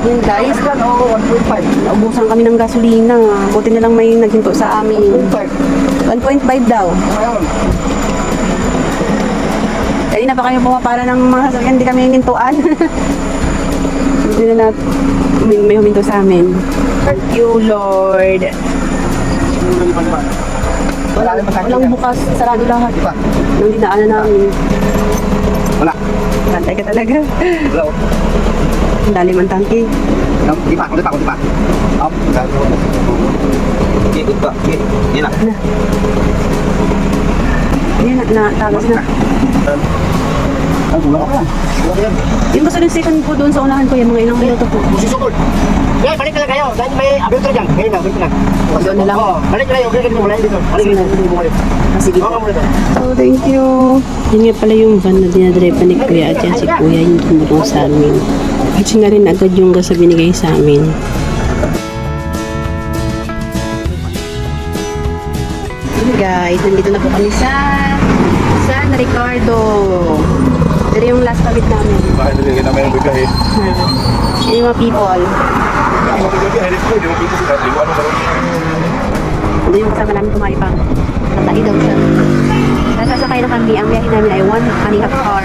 Yun guys, Oo, 1.5. naubusan kami ng gasolina. Buti na lang may naghinto sa amin. 1.5 daw. Ngayon. Kanina pa kami pumapara ng mga sasakyan, hindi kami hinintuan. Buti na lang may huminto sa amin. Thank you, Lord. Walang bukas, sarado lahat. Nung dinaanan namin. Wala. Pantay ka talaga. Wala. Ang lalim ang tangke. Di pa. Up. Ikot ba? Yan na. Yan, natapos na. Ang gulang ako. Gulang yan. Yung gusto ng second po doon sa unahan ko, yung mga ilang minuto po. Susukol. Yeah, balik na lang kayo. Dahil may abertura dyan. Ngayon na, balik na. Doon na lang. Oo, balik na kayo. Balik na wala dito. Balik na dito. Sige po. Oo, muna doon. Oh, thank you. Yun nga pala yung van na dinadrive ni Kuya at yan si Kuya yung tumulong sa amin. Kasi na rin agad yung gas na binigay sa amin. Hey guys, nandito na po kami sa San Ricardo. Ito yung last pabit namin. Bakit hindi na may bigahe? Yung mga people. Ang bigahe, hindi mo pito sila. Ano ba? Ito yung kasama namin kumaipang. Natali daw siya. Nasasakay na kami. Ang biyahe namin ay 1.5 hour.